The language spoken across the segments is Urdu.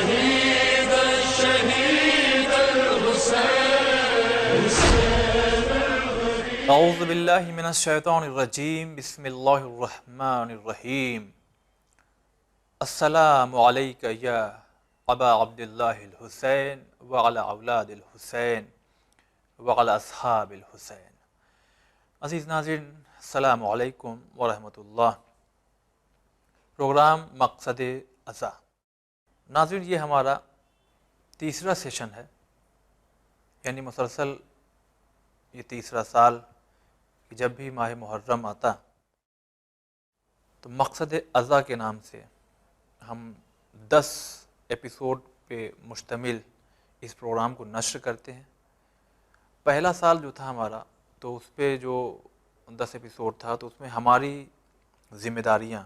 الشهيد الشهيد الحسين. اعوذ باللہ من الشیطان الرجیم، بسم اللہ الرحمن الرحیم. السلام علیک یا ابا عبداللہ الحسین وعلی اولاد الحسین وعلی اصحاب الحسین. عزیز ناظرین، السلام علیکم ورحمۃ اللہ. پروگرام مقصد عزا. ناظرین، یہ ہمارا تیسرا سیشن ہے، یعنی مسلسل یہ تیسرا سال کہ جب بھی ماہ محرم آتا تو مقصد عزا کے نام سے ہم 10 ایپیسوڈ پہ مشتمل اس پروگرام کو نشر کرتے ہیں. پہلا سال جو تھا ہمارا، تو اس پہ جو 10 ایپیسوڈ تھا تو اس میں ہماری ذمہ داریاں،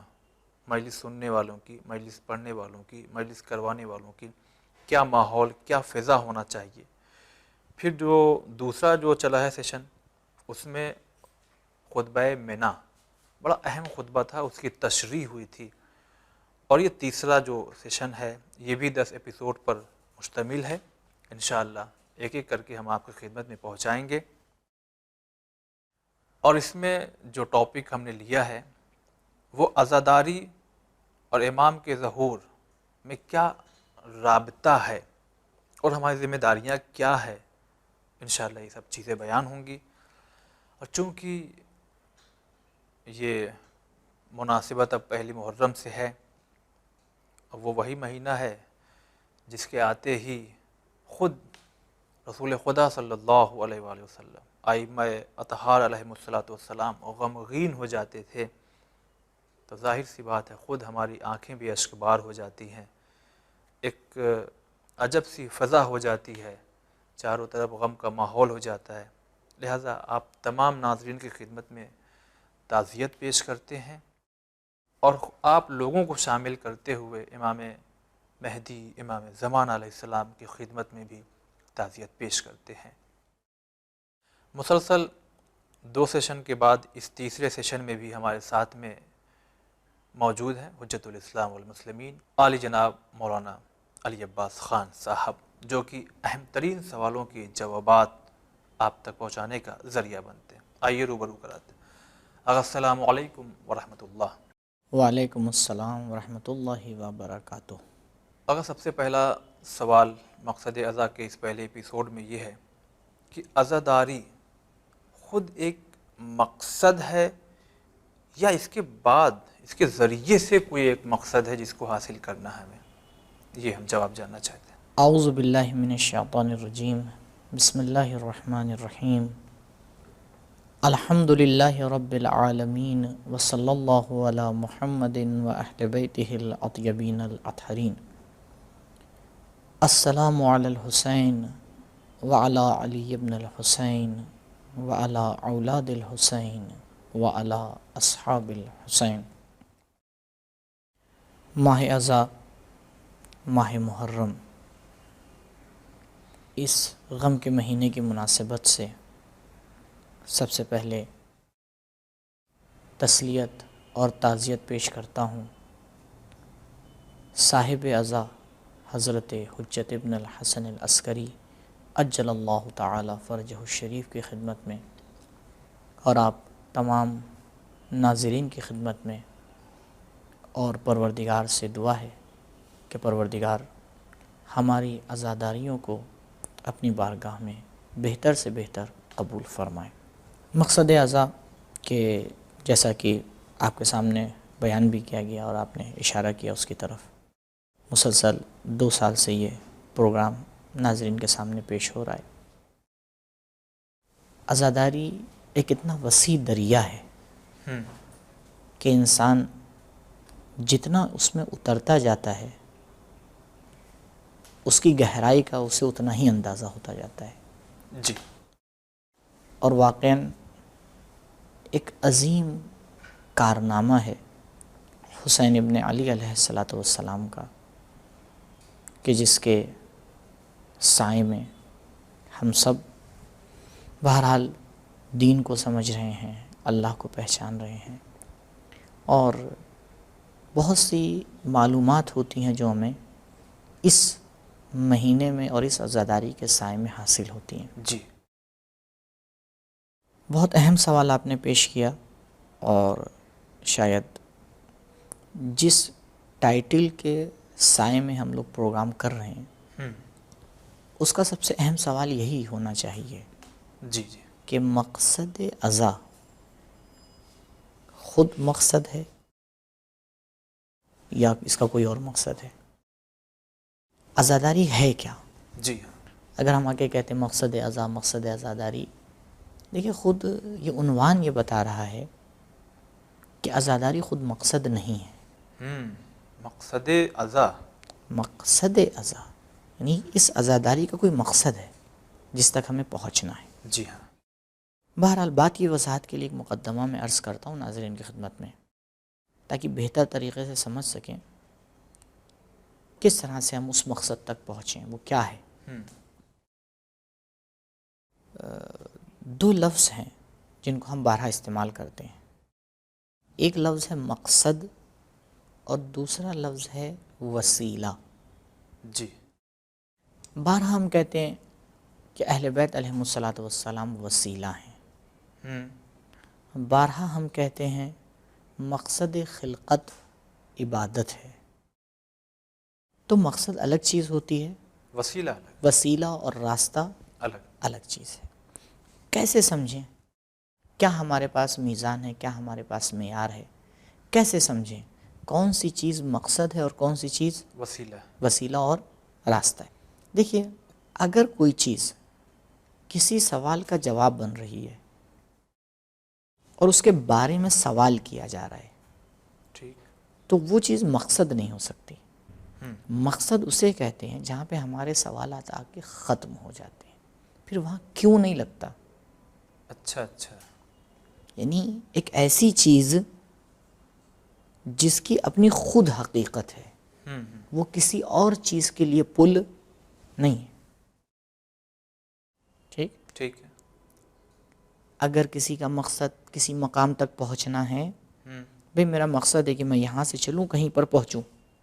مجلس سننے والوں کی، مجلس پڑھنے والوں کی، مجلس کروانے والوں کی، کیا ماحول، کیا فضا ہونا چاہیے. پھر جو دوسرا جو چلا ہے سیشن، اس میں خطبہ منا، بڑا اہم خطبہ تھا، اس کی تشریح ہوئی تھی. اور یہ تیسرا جو سیشن ہے یہ بھی 10 ایپیسوڈ پر مشتمل ہے. انشاءاللہ ایک ایک کر کے ہم آپ کی خدمت میں پہنچائیں گے. اور اس میں جو ٹاپک ہم نے لیا ہے وہ عزاداری اور امام کے ظہور میں کیا رابطہ ہے اور ہماری ذمہ داریاں کیا ہے. انشاءاللہ یہ سب چیزیں بیان ہوں گی. اور چونکہ یہ مناسبت اب پہلی محرم سے ہے، اب وہ وہی مہینہ ہے جس کے آتے ہی خود رسول خدا صلی اللہ علیہ وآلہ وسلم، ائمہ اطہار علیہم السلام غمگین ہو جاتے تھے. تو ظاہر سی بات ہے خود ہماری آنکھیں بھی اشک بار ہو جاتی ہیں، ایک عجب سی فضا ہو جاتی ہے، چاروں طرف غم کا ماحول ہو جاتا ہے. لہٰذا آپ تمام ناظرین کی خدمت میں تعزیت پیش کرتے ہیں اور آپ لوگوں کو شامل کرتے ہوئے امام مہدی، امام زمان علیہ السلام کی خدمت میں بھی تعزیت پیش کرتے ہیں. مسلسل 2 سیشن کے بعد اس تیسرے سیشن میں بھی ہمارے ساتھ میں موجود ہیں حجت الاسلام والمسلمین عالی جناب مولانا علی عباس خان صاحب، جو کہ اہم ترین سوالوں کے جوابات آپ تک پہنچانے کا ذریعہ بنتے ہیں. آئیے روبرو کراتے ہیں. السلام علیکم ورحمۃ اللہ. وعلیکم السلام ورحمۃ اللہ وبرکاتہ. اگر سب سے پہلا سوال مقصد عزا کے اس پہلے ایپیسوڈ میں یہ ہے کہ عزاداری خود ایک مقصد ہے یا اس کے بعد، اس کے ذریعے سے کوئی ایک مقصد ہے جس کو حاصل کرنا ہے ہمیں؟ یہ ہم جواب جاننا چاہتے ہیں. اعوذ باللہ من الشیطان الرجیم. بسم اللہ الرحمن الرحیم. الحمد للہ رب العالمین وصلی اللہ علی محمد واہل بیتہ الاطیبین الاطہرین. السلام علی الحسین وعلی علی ابن الحسین وعلی اولاد الحسین وعلی اصحاب الحسین. ماہ عزا، ماہ محرم، اس غم کے مہینے کی مناسبت سے سب سے پہلے تسلیت اور تعزیت پیش کرتا ہوں صاحب عزا حضرت حجت ابن الحسن العسکری عجل اللہ تعالی فرجہ الشریف کی خدمت میں، اور آپ تمام ناظرین کی خدمت میں. اور پروردگار سے دعا ہے کہ پروردگار ہماری عزاداریوں کو اپنی بارگاہ میں بہتر سے بہتر قبول فرمائے. مقصد عزا کہ جیسا کہ آپ کے سامنے بیان بھی کیا گیا اور آپ نے اشارہ کیا اس کی طرف، مسلسل 2 سال سے یہ پروگرام ناظرین کے سامنے پیش ہو رہا ہے. عزاداری ایک اتنا وسیع دریا ہے کہ انسان جتنا اس میں اترتا جاتا ہے اس کی گہرائی کا اسے اتنا ہی اندازہ ہوتا جاتا ہے. جی. اور واقعاً ایک عظیم کارنامہ ہے حسین ابن علی علیہ السلام کا، کہ جس کے سائے میں ہم سب بہرحال دین کو سمجھ رہے ہیں، اللہ کو پہچان رہے ہیں، اور بہت سی معلومات ہوتی ہیں جو ہمیں اس مہینے میں اور اس عزاداری کے سائے میں حاصل ہوتی ہیں. جی. بہت اہم سوال آپ نے پیش کیا، اور شاید جس ٹائٹل کے سائے میں ہم لوگ پروگرام کر رہے ہیں اس کا سب سے اہم سوال یہی ہونا چاہیے جی جی کہ مقصد عزا خود مقصد ہے یا اس کا کوئی اور مقصد ہے؟ عزاداری ہے کیا؟ جی ہاں. اگر ہم آگے کہتے ہیں مقصد عزا، مقصد عزاداری، دیکھیں خود یہ عنوان یہ بتا رہا ہے کہ عزاداری خود مقصد نہیں ہے. مقصد عزا، مقصد عزا یعنی اس عزاداری کا کوئی مقصد ہے جس تک ہمیں پہنچنا ہے. جی ہاں. بہرحال بات کی وضاحت کے لیے ایک مقدمہ میں عرض کرتا ہوں ناظرین کی خدمت میں، تاکہ بہتر طریقے سے سمجھ سکیں کس طرح سے ہم اس مقصد تک پہنچیں. وہ کیا ہے؟ دو لفظ ہیں جن کو ہم بارہا استعمال کرتے ہیں. ایک لفظ ہے مقصد اور دوسرا لفظ ہے وسیلہ. جی. بارہا ہم کہتے ہیں کہ اہل بیت علیہم الصلاۃ والسلام وسیلہ ہیں. بارہا ہم کہتے ہیں مقصد خلقت عبادت ہے. تو مقصد الگ چیز ہوتی ہے، وسیلہ الگ، وسیلہ اور راستہ الگ چیز ہے. کیسے سمجھیں؟ کیا ہمارے پاس میزان ہے؟ کیا ہمارے پاس معیار ہے؟ کیسے سمجھیں کون سی چیز مقصد ہے اور کون سی چیز وسیلہ اور راستہ ہے؟ دیکھیے، اگر کوئی چیز کسی سوال کا جواب بن رہی ہے اور اس کے بارے میں سوال کیا جا رہا ہے، ٹھیک، تو وہ چیز مقصد نہیں ہو سکتی. مقصد اسے کہتے ہیں جہاں پہ ہمارے سوالات آ کے ختم ہو جاتے ہیں. پھر وہاں کیوں نہیں لگتا؟ اچھا اچھا. یعنی ایک ایسی چیز جس کی اپنی خود حقیقت ہے، وہ کسی اور چیز کے لیے پل نہیں ہے. ٹھیک ٹھیک ہے. اگر کسی کا مقصد کسی مقام تک پہنچنا ہے، بھئی میرا مقصد ہے کہ میں یہاں سے چلوں کہیں پر پہنچوں،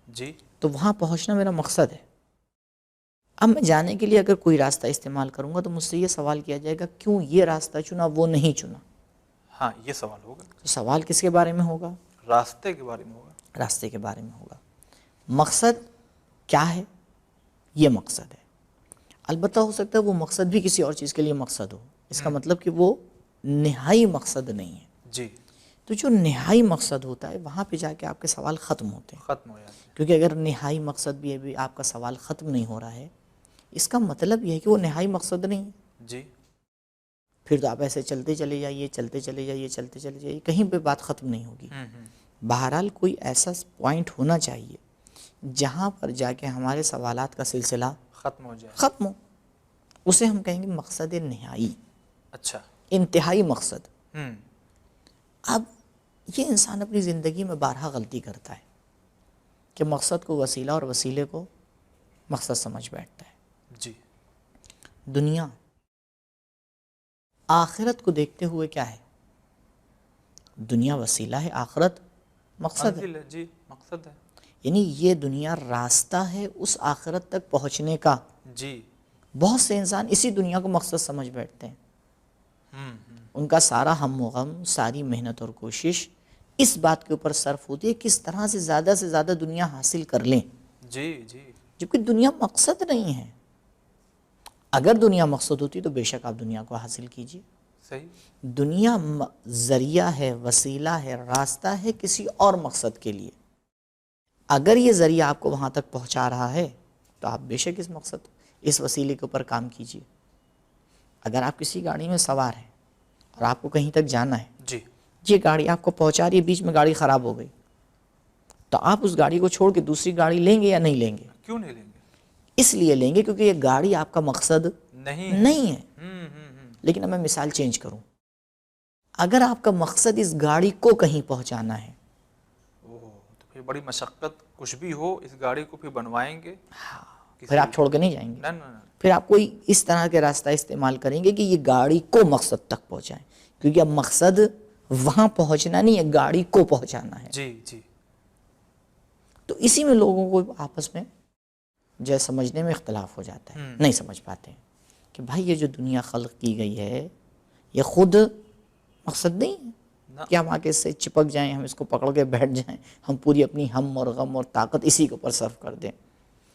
جی، تو وہاں پہنچنا میرا مقصد ہے. اب میں جانے کے لیے اگر کوئی راستہ استعمال کروں گا تو مجھ سے یہ سوال کیا جائے گا کیوں یہ راستہ چنا، وہ نہیں چنا. ہاں یہ سوال ہوگا. تو سوال کس کے بارے میں ہوگا؟ راستے کے بارے میں ہوگا. راستے کے بارے میں ہوگا. مقصد کیا ہے؟ یہ مقصد ہے. البتہ ہو سکتا ہے وہ مقصد بھی کسی اور چیز کے لیے مقصد ہو، اس کا مطلب کہ وہ نہائی مقصد نہیں ہے. جی. تو جو نہائی مقصد ہوتا ہے وہاں پہ جا کے آپ کے سوال ختم ہوتے ہیں. ختم ہو جاتے ہیں. کیونکہ اگر نہائی مقصد بھی ابھی آپ کا سوال ختم نہیں ہو رہا ہے، اس کا مطلب یہ ہے کہ وہ نہائی مقصد نہیں ہے. جی. پھر تو آپ ایسے چلتے چلے جائیے، چلتے چلے جائیے، چلتے چلے جائیے، کہیں پہ بات ختم نہیں ہوگی. بہرحال کوئی ایسا پوائنٹ ہونا چاہیے جہاں پر جا کے ہمارے سوالات کا سلسلہ ختم ہو جائے، ختم ہو. اسے ہم کہیں گے مقصد نہائی. اچھا. انتہائی مقصد. اب یہ انسان اپنی زندگی میں بارہا غلطی کرتا ہے کہ مقصد کو وسیلہ اور وسیلے کو مقصد سمجھ بیٹھتا ہے. جی. دنیا آخرت کو دیکھتے ہوئے کیا ہے؟ دنیا وسیلہ ہے، آخرت مقصد ہے. جی، مقصد ہے. یعنی یہ دنیا راستہ ہے اس آخرت تک پہنچنے کا. جی. بہت سے انسان اسی دنیا کو مقصد سمجھ بیٹھتے ہیں. ان کا سارا ہم و غم، ساری محنت اور کوشش اس بات کے اوپر صرف ہوتی ہے کس طرح سے زیادہ دنیا حاصل کر لیں. جی جی. جبکہ دنیا مقصد نہیں ہے. اگر دنیا مقصد ہوتی تو بے شک آپ دنیا کو حاصل کیجیے. صحیح. دنیا ذریعہ ہے، وسیلہ ہے، راستہ ہے کسی اور مقصد کے لیے. اگر یہ ذریعہ آپ کو وہاں تک پہنچا رہا ہے تو آپ بے شک اس مقصد، اس وسیلے کے اوپر کام کیجیے. اگر آپ کسی گاڑی میں سوار ہیں اور آپ کو کہیں تک جانا ہے، جی، یہ گاڑی آپ کو پہنچا رہی ہے، بیچ میں گاڑی خراب ہو گئی، تو آپ اس گاڑی کو چھوڑ کے دوسری گاڑی لیں گے یا نہیں لیں گے؟ کیوں نہیں لیں گے؟ اس لیے لیں گے کیونکہ یہ گاڑی آپ کا مقصد نہیں ہے. لیکن اب میں مثال چینج کروں. اگر آپ کا مقصد اس گاڑی کو کہیں پہنچانا ہے، تو پھر بڑی مشقت کچھ بھی ہو اس گاڑی کو پھر بنوائیں گے. پھر آپ چھوڑ کے نہیں جائیں گے. نہ. پھر آپ کوئی اس طرح کے راستہ استعمال کریں گے کہ یہ گاڑی کو مقصد تک پہنچائیں، کیونکہ اب مقصد وہاں پہنچنا نہیں ہے، گاڑی کو پہنچانا ہے. جی جی. تو اسی میں لوگوں کو آپس میں جو سمجھنے میں اختلاف ہو جاتا ہے، نہیں سمجھ پاتے ہیں کہ بھائی یہ جو دنیا خلق کی گئی ہے یہ خود مقصد نہیں ہے کہ ہم آگے اس سے چپک جائیں، ہم اس کو پکڑ کے بیٹھ جائیں، ہم پوری اپنی ہم اور غم اور طاقت اسی کے اوپر صرف کر دیں،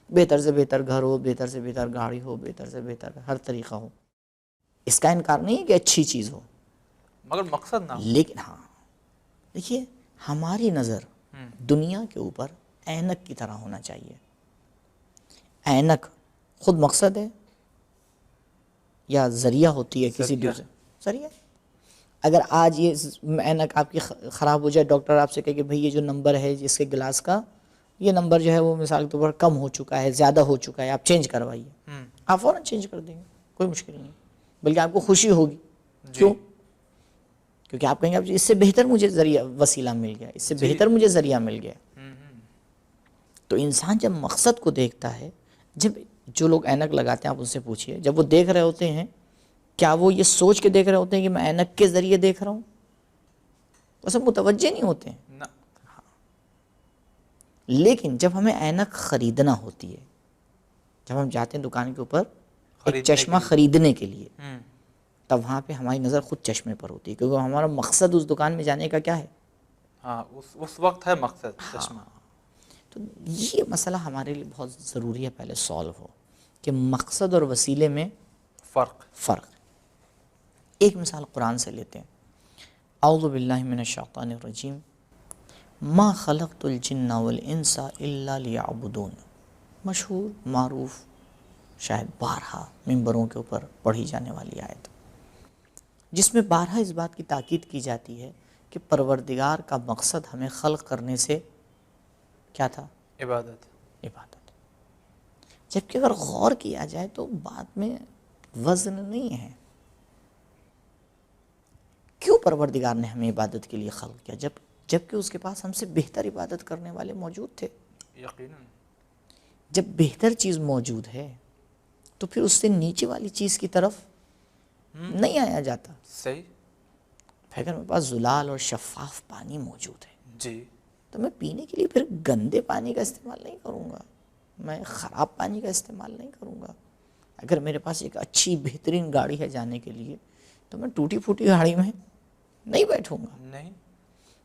بہتر سے بہتر گھر ہو، بہتر سے بہتر گاڑی ہو، بہتر سے بہتر ہر طریقہ ہو، اس کا انکار نہیں ہے کہ اچھی چیز ہو، مگر مقصد نہ ہو۔ لیکن ہاں دیکھیے ہماری نظر دنیا کے اوپر اینک کی طرح ہونا چاہیے۔ اینک خود مقصد ہے یا ذریعہ ہوتی ہے کسی دوسرے ذریعہ؟ اگر آج یہ اینک آپ کی خراب ہو جائے، ڈاکٹر آپ سے کہے کہ بھئی یہ جو نمبر ہے جس کے گلاس کا، یہ نمبر جو ہے وہ مثال کے طور پر کم ہو چکا ہے، زیادہ ہو چکا ہے، آپ چینج کروائیے، آپ فوراً چینج کر دیں گے، کوئی مشکل نہیں، بلکہ آپ کو خوشی ہوگی۔ کیوں؟ کیونکہ آپ کہیں گے اس سے بہتر مجھے ذریعہ وسیلہ مل گیا، اس سے بہتر مجھے ذریعہ مل گیا۔ تو انسان جب مقصد کو دیکھتا ہے، جب جو لوگ اینک لگاتے ہیں آپ ان سے پوچھئے، جب وہ دیکھ رہے ہوتے ہیں کیا وہ یہ سوچ کے دیکھ رہے ہوتے ہیں کہ میں اینک کے ذریعے دیکھ رہا ہوں؟ وہ سب متوجہ نہیں ہوتے ہیں۔ لیکن جب ہمیں اینک خریدنا ہوتی ہے، جب ہم جاتے ہیں دکان کے اوپر ایک چشمہ خریدنے کے لیے، تب وہاں پہ ہماری نظر خود چشمے پر ہوتی ہے، کیونکہ ہمارا مقصد اس دکان میں جانے کا کیا ہے؟ ہاں اس وقت ہے مقصد چشمہ۔ تو یہ مسئلہ ہمارے لیے بہت ضروری ہے پہلے سالو ہو کہ مقصد اور وسیلے میں فرق۔ ایک مثال قرآن سے لیتے ہیں، اعوذ باللہ من الشیطان الرجیم، ما خلقت الجن والانس الا لیعبدون، مشہور معروف شاید بارہا ممبروں کے اوپر پڑھی جانے والی آیت، جس میں بارہا اس بات کی تاکید کی جاتی ہے کہ پروردگار کا مقصد ہمیں خلق کرنے سے کیا تھا؟ عبادت۔ جبکہ اگر غور کیا جائے تو بات میں وزن نہیں ہے۔ کیوں پروردگار نے ہمیں عبادت کے لیے خلق کیا جبکہ اس کے پاس ہم سے بہتر عبادت کرنے والے موجود تھے؟ یقیناً۔ جب بہتر چیز موجود ہے تو پھر اس سے نیچے والی چیز کی طرف نہیں آیا جاتا۔ صحیح۔ اگر میرے پاس زلال اور شفاف پانی موجود ہے جی، تو میں پینے کے لیے پھر گندے پانی کا استعمال نہیں کروں گا، میں خراب پانی کا استعمال نہیں کروں گا۔ اگر میرے پاس ایک اچھی بہترین گاڑی ہے جانے کے لیے تو میں ٹوٹی پھوٹی گاڑی میں نہیں بیٹھوں گا۔ نہیں۔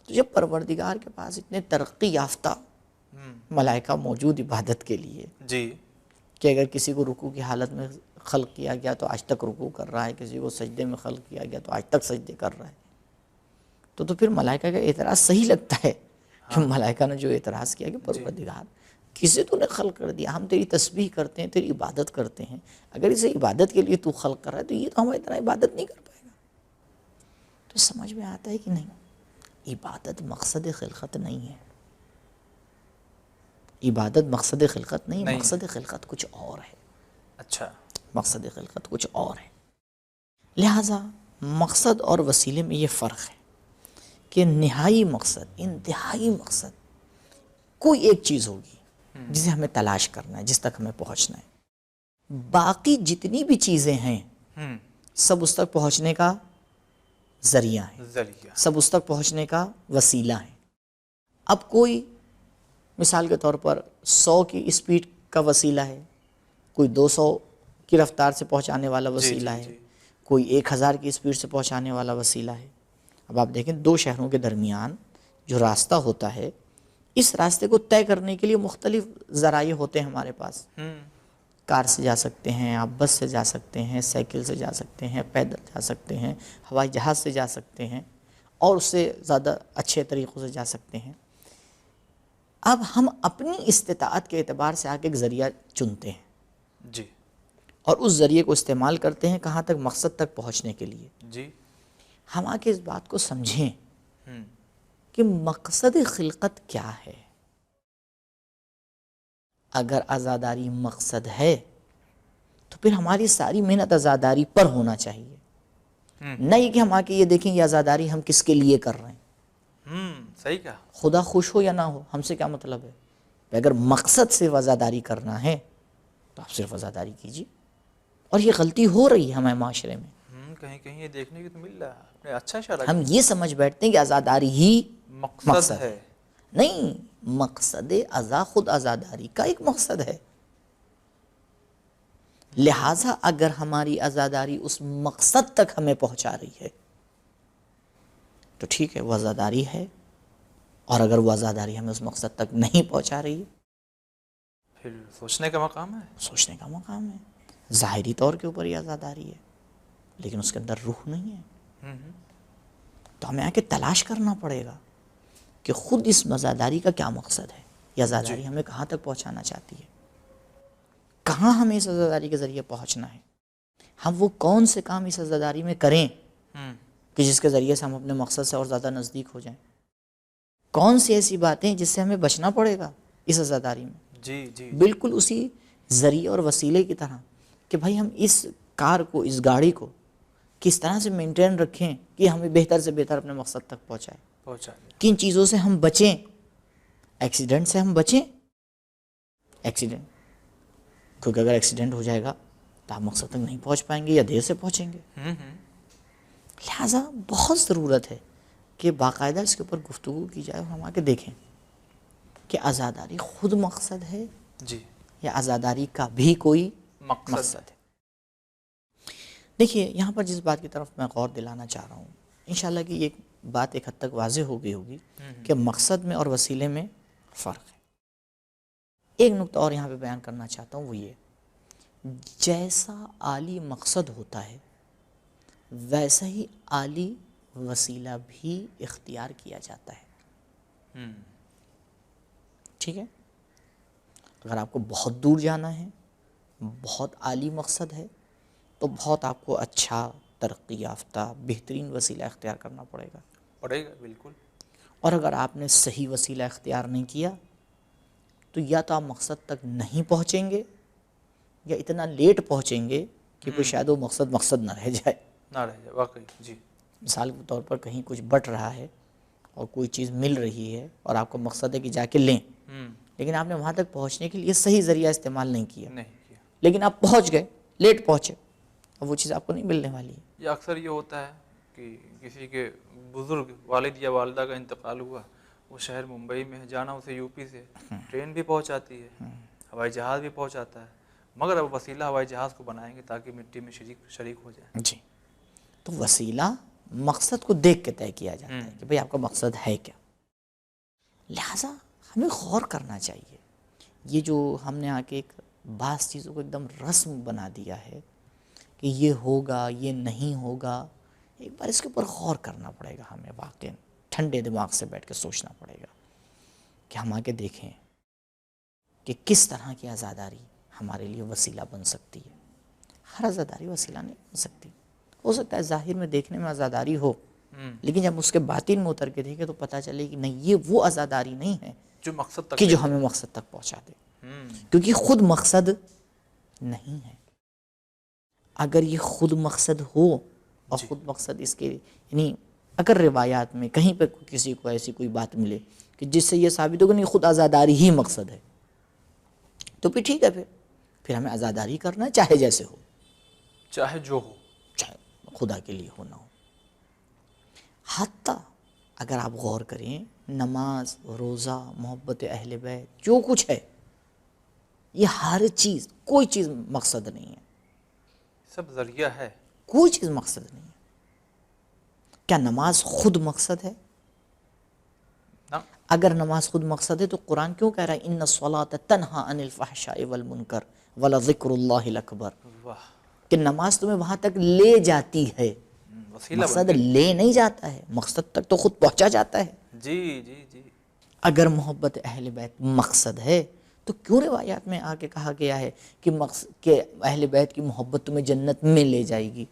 تو جب پروردگار کے پاس اتنے ترقی یافتہ ملائکہ موجود عبادت کے لیے، جی، کہ اگر کسی کو رکوع کی حالت میں خلق کیا گیا تو آج تک رکوع کر رہا ہے، کسی کو سجدے میں خلق کیا گیا تو آج تک سجدے کر رہا ہے، تو پھر ملائکہ کا اعتراض صحیح لگتا ہے کہ ملائکہ نے جو اعتراض کیا کہ پروردگار کسے تو نے خلق کر دیا، ہم تیری تسبیح کرتے ہیں، تیری عبادت کرتے ہیں، اگر اسے عبادت کے لیے تو خلق کر رہا ہے تو یہ تو ہماری طرح عبادت نہیں کر پائے گا۔ تو سمجھ میں آتا ہے کہ نہیں، عبادت مقصد خلقت نہیں ہے، عبادت مقصد خلقت نہیں، مقصد خلقت کچھ اور ہے۔ اچھا، مقصد خلقت کچھ اور ہے۔ لہٰذا مقصد اور وسیلے میں یہ فرق ہے کہ نہائی مقصد، انتہائی مقصد کوئی ایک چیز ہوگی جسے ہمیں تلاش کرنا ہے، جس تک ہمیں پہنچنا ہے، باقی جتنی بھی چیزیں ہیں سب اس تک پہنچنے کا ذریعہ ہے، سب اس تک پہنچنے کا وسیلہ ہے۔ اب کوئی مثال کے طور پر 100 کی اسپیڈ کا وسیلہ ہے، کوئی 200 کی رفتار سے پہنچانے والا وسیلہ ہے، کوئی 1000 کی اسپیڈ سے پہنچانے والا وسیلہ ہے۔ اب آپ دیکھیں دو شہروں کے درمیان جو راستہ ہوتا ہے، اس راستے کو طے کرنے کے لیے مختلف ذرائع ہوتے ہیں ہمارے پاس، کار سے جا سکتے ہیں آپ، بس سے جا سکتے ہیں، سائیکل سے جا سکتے ہیں، پیدل جا سکتے ہیں، ہوائی جہاز سے جا سکتے ہیں، اور اس سے زیادہ اچھے طریقوں سے جا سکتے ہیں۔ اب ہم اپنی استطاعت کے اعتبار سے آگے ایک ذریعہ چنتے ہیں جی، اور اس ذریعے کو استعمال کرتے ہیں کہاں تک؟ مقصد تک پہنچنے کے لیے۔ جی، ہم آگے اس بات کو سمجھیں کہ مقصد خلقت کیا ہے۔ اگر عزاداری مقصد ہے تو پھر ہماری ساری محنت عزاداری پر ہونا چاہیے، نہیں کہ ہم آ کے یہ دیکھیں یہ عزاداری ہم کس کے لیے کر رہے ہیں۔ صحیح کہا۔ خدا خوش ہو یا نہ ہو ہم سے کیا مطلب ہے؟ اگر مقصد صرف عزاداری کرنا ہے تو آپ صرف عزاداری کیجیے، اور یہ غلطی ہو رہی ہے ہمارے معاشرے میں۔ کہیں کہیں یہ دیکھنے کی تو مل رہا ہے، اچھا اشارہ، ہم یہ سمجھ بیٹھتے ہیں کہ عزاداری ہی مقصد ہے۔ نہیں، مقصد عزا خود عزاداری کا ایک مقصد ہے۔ لہٰذا اگر ہماری عزاداری اس مقصد تک ہمیں پہنچا رہی ہے تو ٹھیک ہے، وہ عزاداری ہے، اور اگر وہ عزاداری ہمیں اس مقصد تک نہیں پہنچا رہی ہے، پھر سوچنے کا مقام ہے. سوچنے کا مقام ہے. ظاہری طور کے اوپر یہ عزاداری ہے لیکن اس کے اندر روح نہیں ہے. تو ہمیں آ کے تلاش کرنا پڑے گا کہ خود اس عزاداری کا کیا مقصد ہے، یہ عزاداری ہمیں کہاں تک پہنچانا چاہتی ہے، کہاں ہمیں اس عزاداری کے ذریعے پہنچنا ہے، ہم وہ کون سے کام اس عزاداری میں کریں کہ جس کے ذریعے سے ہم اپنے مقصد سے اور زیادہ نزدیک ہو جائیں، کون سی ایسی باتیں جس سے ہمیں بچنا پڑے گا اس عزاداری میں. جی جی بالکل اسی ذریعے اور وسیلے کی طرح کہ بھائی ہم اس کار کو، اس گاڑی کو کس طرح سے مینٹین رکھیں کہ ہمیں بہتر سے بہتر اپنے مقصد تک پہنچائے. پہنچا دیا. کن چیزوں سے ہم بچیں، ایکسیڈنٹ سے ہم بچیں. ایکسیڈنٹ، کیونکہ اگر ایکسیڈنٹ ہو جائے گا تو آپ مقصد تک نہیں پہنچ پائیں گے یا دیر سے پہنچیں گے. لہٰذا بہت ضرورت ہے کہ باقاعدہ اس کے اوپر گفتگو کی جائے اور ہم آ کے دیکھیں کہ عزاداری خود مقصد ہے جی یا عزاداری کا بھی کوئی مقصد ہے. دیکھیے یہاں پر جس بات کی طرف میں غور دلانا چاہ رہا ہوں، انشاءاللہ کہ یہ بات ایک حد تک واضح ہو گئی ہوگی کہ مقصد میں اور وسیلے میں فرق ہے. ایک نقطہ اور یہاں پہ بیان کرنا چاہتا ہوں، وہ یہ، جیسا عالی مقصد ہوتا ہے ویسا ہی عالی وسیلہ بھی اختیار کیا جاتا ہے. ٹھیک ہے، اگر آپ کو بہت دور جانا ہے، بہت عالی مقصد ہے، تو بہت آپ کو اچھا، ترقی یافتہ، بہترین وسیلہ اختیار کرنا پڑے گا. بالکل. اور اگر آپ نے صحیح وسیلہ اختیار نہیں کیا تو یا تو آپ مقصد تک نہیں پہنچیں گے یا اتنا لیٹ پہنچیں گے کہ پھر شاید وہ مقصد نہ رہ جائے. نہ رہ جائے، واقعی. جی. مثال کے طور پر کہیں کچھ بٹ رہا ہے اور کوئی چیز مل رہی ہے اور آپ کو مقصد ہے کہ جا کے لیں، لیکن آپ نے وہاں تک پہنچنے کے لیے صحیح ذریعہ استعمال نہیں کیا، لیکن آپ پہنچ گئے، لیٹ پہنچے، اور وہ چیز آپ کو نہیں ملنے والی ہے. یا اکثر یہ ہوتا ہے کہ کسی کے بزرگ والد یا والدہ کا انتقال ہوا، وہ شہر ممبئی میں ہے، جانا اسے یو پی سے، ٹرین بھی پہنچاتی ہے، ہوائی جہاز بھی پہنچاتا ہے، مگر اب وسیلہ ہوائی جہاز کو بنائیں گے تاکہ مٹی میں شریک ہو جائے. جی. تو وسیلہ مقصد کو دیکھ کے طے کیا جاتا ہے کہ بھئی آپ کا مقصد ہے کیا. لہٰذا ہمیں غور کرنا چاہیے. یہ جو ہم نے آ کے ایک بعض چیزوں کو ایک دم رسم بنا دیا ہے کہ یہ ہوگا، یہ نہیں ہوگا، ایک بار اس کے اوپر غور کرنا پڑے گا. ہمیں واقعی ٹھنڈے دماغ سے بیٹھ کے سوچنا پڑے گا کہ ہم آ کے دیکھیں کہ کس طرح کی عزاداری ہمارے لیے وسیلہ بن سکتی ہے. ہر عزاداری وسیلہ نہیں بن سکتی. ہو سکتا ہے ظاہر میں دیکھنے میں عزاداری ہو، لیکن جب اس کے باطن میں اتر کے دیکھیں تو پتہ چلے کہ نہیں، یہ وہ عزاداری نہیں ہے جو مقصد تک کہ جو ہمیں مقصد تک پہنچا دے، کیونکہ خود مقصد نہیں ہے. اگر یہ خود مقصد ہو اور خود مقصد اس کے، یعنی اگر روایات میں کہیں پہ کسی کو ایسی کوئی بات ملے کہ جس سے یہ ثابت ہو کہ نہیں خود عزاداری ہی مقصد ہے، تو پھر ٹھیک ہے، پھر ہمیں عزاداری کرنا ہے، چاہے جیسے ہو، چاہے جو ہو، چاہے خدا کے لیے ہو نہ ہو. حتیٰ اگر آپ غور کریں، نماز، روزہ، محبت اہل بیت، جو کچھ ہے، یہ ہر چیز، کوئی چیز مقصد نہیں ہے. سب ذریعہ ہے، کوئی چیز مقصد نہیں ہے. کیا نماز خود مقصد ہے؟ اگر نماز خود مقصد ہے تو قرآن کیوں کہہ رہا ہے ان الصلاۃ تنہی عن الفحشاء والمنکر ولذکر اللہ الاکبر؟ کہ نماز تمہیں وہاں تک لے جاتی ہے، مقصد لے نہیں جاتا ہے، مقصد تک تو خود پہنچا جاتا ہے. جی جی جی. اگر محبت اہل بیت مقصد ہے تو کیوں روایات میں آ کے کہا گیا ہے کہ اہل بیت کی محبت تمہیں جنت میں لے جائے گی؟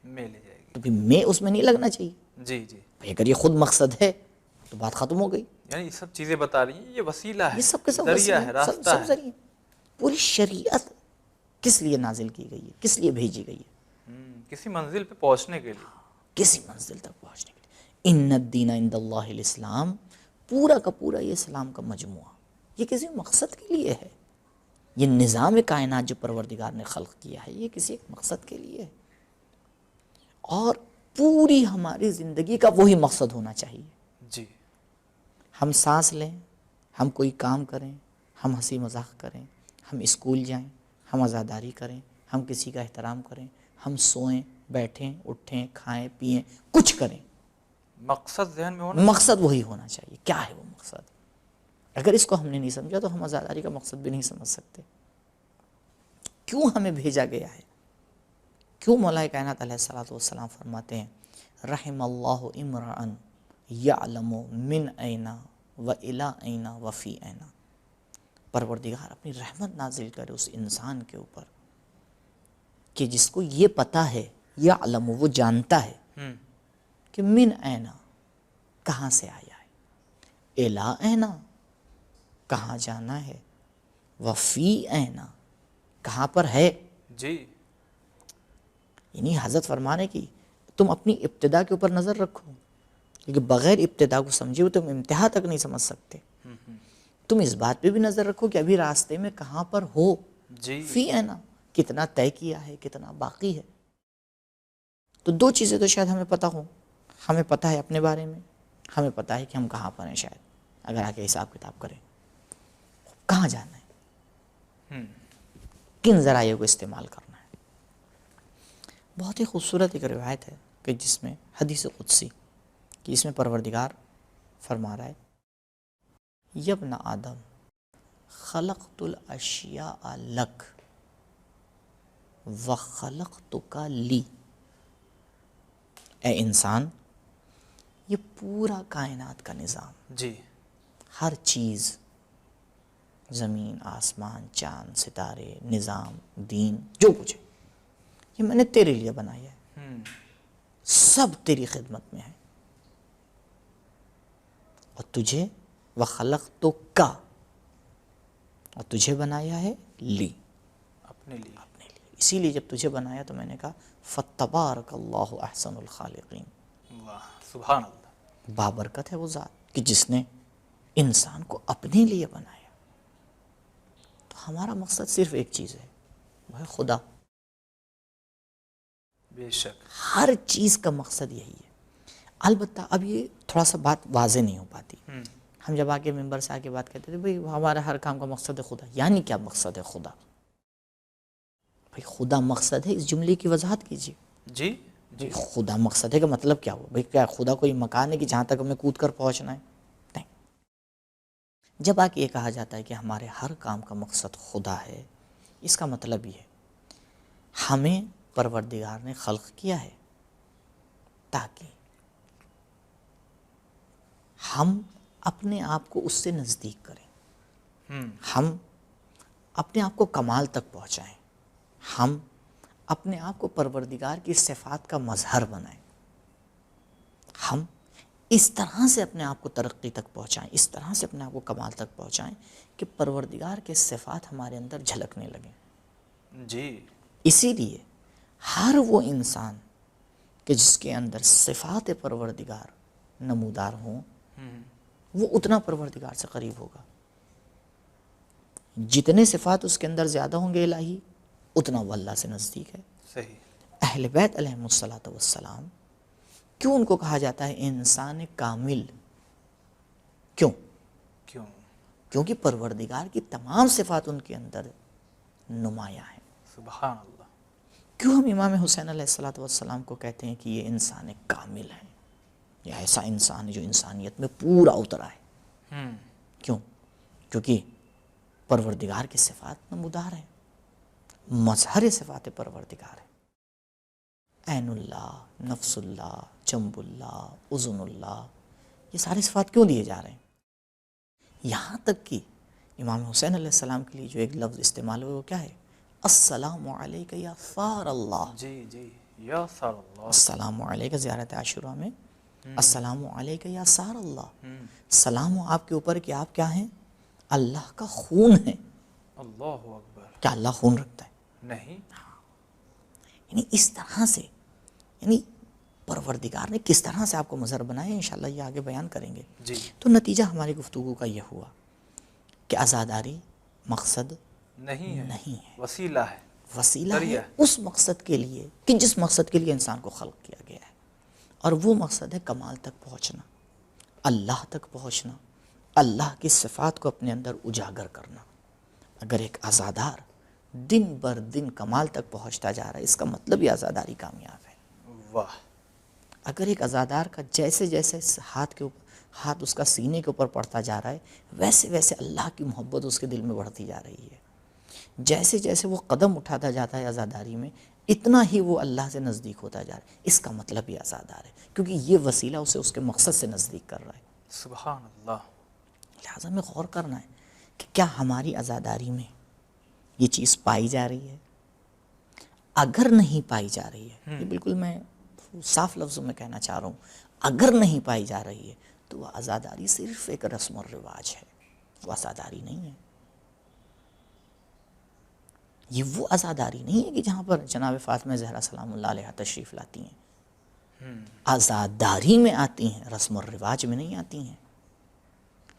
میں لے جائے گی. تو پھر میں اس میں نہیں لگنا چاہیے. جی جی. اگر یہ خود مقصد ہے تو بات ختم ہو گئی. یعنی یہ سب چیزیں بتا رہی ہیں، یہ وسیلہ ہے، یہ سب کے سب ذریعہ ہے، راستہ ہے. ذریعہ. پوری شریعت کس لیے نازل کی گئی ہے، کس لیے بھیجی گئی ہے؟ کسی منزل پہ پہنچنے کے لیے، کسی منزل تک پہنچنے کے لیے. ان الدین عند اللہ الاسلام، پورا کا پورا یہ اسلام کا مجموعہ یہ کسی مقصد کے لیے ہے. یہ نظام کائنات جو پروردگار نے خلق کیا ہے یہ کسی ایک مقصد کے لیے ہے، اور پوری ہماری زندگی کا وہی مقصد ہونا چاہیے. جی. ہم سانس لیں، ہم کوئی کام کریں، ہم ہنسی مذاق کریں، ہم اسکول جائیں، ہم عزاداری کریں، ہم کسی کا احترام کریں، ہم سوئیں، بیٹھیں، اٹھیں، کھائیں، پئیں، کچھ کریں، مقصد ذہن میں ہونا. مقصد وہی ہونا چاہیے. کیا ہے وہ مقصد؟ اگر اس کو ہم نے نہیں سمجھا تو ہم عزاداری کا مقصد بھی نہیں سمجھ سکتے. کیوں ہمیں بھیجا گیا ہے؟ کیوں مولا کائنات علیہ الصلوۃ والسلام فرماتے ہیں رحم اللہ امرأ یعلم من این و الی این و فی این. پروردگار اپنی رحمت نازل کرے اس انسان کے اوپر کہ جس کو یہ پتہ ہے، یعلم وہ جانتا ہے کہ من این کہاں سے آیا ہے، الی این کہاں جانا ہے، و فی این کہاں پر ہے. جی. یعنی حضرت فرمانے کی تم اپنی ابتدا کے اوپر نظر رکھو، کیونکہ بغیر ابتدا کو سمجھے ہوئے تم انتہا تک نہیں سمجھ سکتے. تم اس بات پہ بھی نظر رکھو کہ ابھی راستے میں کہاں پر ہو. جی. فی ہے نا، کتنا طے کیا ہے، کتنا باقی ہے. تو دو چیزیں تو شاید ہمیں پتہ ہوں. ہمیں پتہ ہے اپنے بارے میں، ہمیں پتہ ہے کہ ہم کہاں پر ہیں. شاید اگر آگے حساب کتاب کریں کہاں جانا ہے، کن ذرائع کو استعمال کرنا ہے. بہت ہی خوبصورت ایک روایت ہے کہ جس میں حدیث قدسی کہ اس میں پروردگار فرما رہا ہے یبن آدم خلقت الاشیاء لک وخلقتک لی. اے انسان، یہ پورا کائنات کا نظام، جی. ہر چیز، زمین، آسمان، چاند، ستارے، نظام، دین، جو کچھ ہے، یہ میں نے تیرے لیے بنایا ہے، سب تیری خدمت میں ہے. اور تجھے وخلقتک، اور تجھے بنایا ہے لی، اپنے لیے. اپنے لیے. اسی لیے جب تجھے بنایا تو میں نے کہا فتبارک اللہ احسن الخالقین. واہ، سبحان اللہ. بابرکت ہے وہ ذات کہ جس نے انسان کو اپنے لیے بنایا. تو ہمارا مقصد صرف ایک چیز ہے، وہ ہے خدا. بے شک. ہر چیز کا مقصد یہی ہے. البتہ اب یہ تھوڑا سا بات واضح نہیں ہو پاتی. ہم جب آگے ممبر سے آگے بات کرتے تھے بھئی ہمارا ہر کام کا مقصد ہے خدا. یعنی کیا مقصد ہے خدا؟ بھئی خدا مقصد ہے، اس جملے کی وضاحت کیجیے. جی. جی. خدا مقصد ہے کا مطلب کیا ہوا؟ بھئی کیا خدا کوئی مکان ہے کہ جہاں تک ہمیں کود کر پہنچنا ہے؟ نہیں. جب آ کے یہ کہا جاتا ہے کہ ہمارے ہر کام کا مقصد خدا ہے، اس کا مطلب یہ ہے ہمیں پروردگار نے خلق کیا ہے تاکہ ہم اپنے آپ کو اس سے نزدیک کریں، ہم اپنے آپ کو کمال تک پہنچائیں، ہم اپنے آپ کو پروردگار کی صفات کا مظہر بنائیں، ہم اس طرح سے اپنے آپ کو ترقی تک پہنچائیں، اس طرح سے اپنے آپ کو کمال تک پہنچائیں کہ پروردگار کے صفات ہمارے اندر جھلکنے لگیں. جی. اسی لیے ہر وہ انسان کہ جس کے اندر صفات پروردگار نمودار ہوں وہ اتنا پروردگار سے قریب ہوگا. جتنے صفات اس کے اندر زیادہ ہوں گے الہی، اتنا وہ اللہ سے نزدیک ہے. صحیح. اہل بیت علیہم الصلاۃ والسلام کیوں ان کو کہا جاتا ہے انسان کامل؟ کیوں؟ کیونکہ پروردگار کی تمام صفات ان کے اندر نمایاں ہیں. سبحان اللہ. کیوں ہم امام حسین علیہ الصلوۃ والسلام کو کہتے ہیں کہ یہ انسان کامل ہے، یہ ایسا انسان ہے جو انسانیت میں پورا اترا ہے؟ کیوں؟ کیونکہ پروردگار کی صفات نمودار ہیں، مظہر صفات پروردگار ہے. عین اللہ، نفس اللہ، جنب اللہ، اذن اللہ، یہ سارے صفات کیوں دیے جا رہے ہیں؟ یہاں تک کہ امام حسین علیہ السلام کے لیے جو ایک لفظ استعمال ہوئے وہ کیا ہے؟ السلام علیک یا ثار اللہ. جی جی، یا ثار اللہ. السلام علیک زیارت عاشورہ میں السلام علیک یا ثار اللہ، سلام ہو آپ کے اوپر کہ آپ کیا ہیں؟ اللہ کا خون ہے. اللہ اکبر. کیا اللہ خون رکھتا ہے؟ نہیں. یعنی اس طرح سے، یعنی پروردگار نے کس طرح سے آپ کو مظہر بنایا، انشاءاللہ یہ آگے بیان کریں گے. جی. تو نتیجہ ہماری گفتگو کا یہ ہوا کہ عزاداری مقصد نہیں ہے، وسیلہ ہے، وسیلہ ذریعہ ہے اس مقصد کے لیے کہ جس مقصد کے لیے انسان کو خلق کیا گیا ہے. اور وہ مقصد ہے کمال تک پہنچنا، اللہ تک پہنچنا، اللہ کی صفات کو اپنے اندر اجاگر کرنا. اگر ایک عزادار دن بر دن کمال تک پہنچتا جا رہا ہے. اس کا مطلب یہ عزاداری کامیاب ہے. واہ. اگر ایک عزادار کا جیسے جیسے ہاتھ اس کا سینے کے اوپر پڑتا جا رہا ہے ویسے ویسے اللہ کی محبت اس کے دل میں بڑھتی جا رہی ہے. جیسے جیسے وہ قدم اٹھاتا جاتا ہے عزاداری میں اتنا ہی وہ اللہ سے نزدیک ہوتا جا رہا ہے. اس کا مطلب یہ عزادار ہے کیونکہ یہ وسیلہ اسے اس کے مقصد سے نزدیک کر رہا ہے. سبحان اللہ. لہٰذا ہمیں غور کرنا ہے کہ کیا ہماری عزاداری میں یہ چیز پائی جا رہی ہے. اگر نہیں پائی جا رہی ہے، یہ بالکل میں صاف لفظوں میں کہنا چاہ رہا ہوں، اگر نہیں پائی جا رہی ہے تو وہ عزاداری صرف ایک رسم و رواج ہے، وہ عزاداری نہیں ہے. یہ وہ عزاداری نہیں ہے کہ جہاں پر جناب فاطمہ زہرا سلام اللہ علیہا تشریف لاتی ہیں. عزاداری میں آتی ہیں، رسم و رواج میں نہیں آتی ہیں.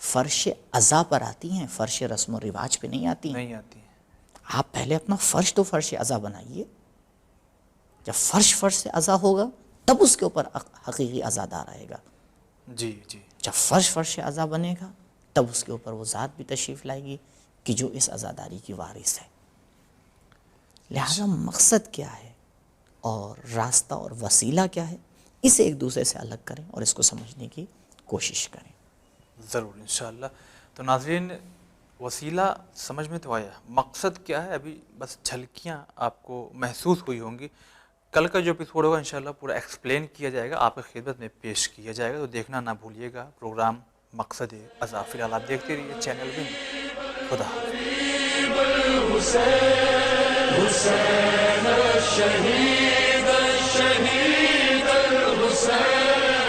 فرش عزا پر آتی ہیں، فرش رسم و رواج پہ نہیں آتی ہیں. آپ پہلے اپنا فرش تو فرش عزا بنائیے. جب فرش سے عزا ہوگا تب اس کے اوپر حقیقی عزادار آئے گا. جی جی. جب فرش عزا بنے گا تب اس کے اوپر وہ ذات بھی تشریف لائے گی کہ جو اس عزاداری کی وارث ہے. لہذا مقصد کیا ہے اور راستہ اور وسیلہ کیا ہے، اسے ایک دوسرے سے الگ کریں اور اس کو سمجھنے کی کوشش کریں. ضرور انشاءاللہ. تو ناظرین، وسیلہ سمجھ میں تو آیا، مقصد کیا ہے ابھی بس جھلکیاں آپ کو محسوس ہوئی ہوں گی. کل کا جو ایپیسوڈ ہوگا انشاءاللہ پورا ایکسپلین کیا جائے گا، آپ کی خدمت میں پیش کیا جائے گا، تو دیکھنا نہ بھولیے گا پروگرام مقصد عزا. فی الحال آپ دیکھتے رہیے چینل بھی. خدا حافظ. حسین الشہید الشہید الحسین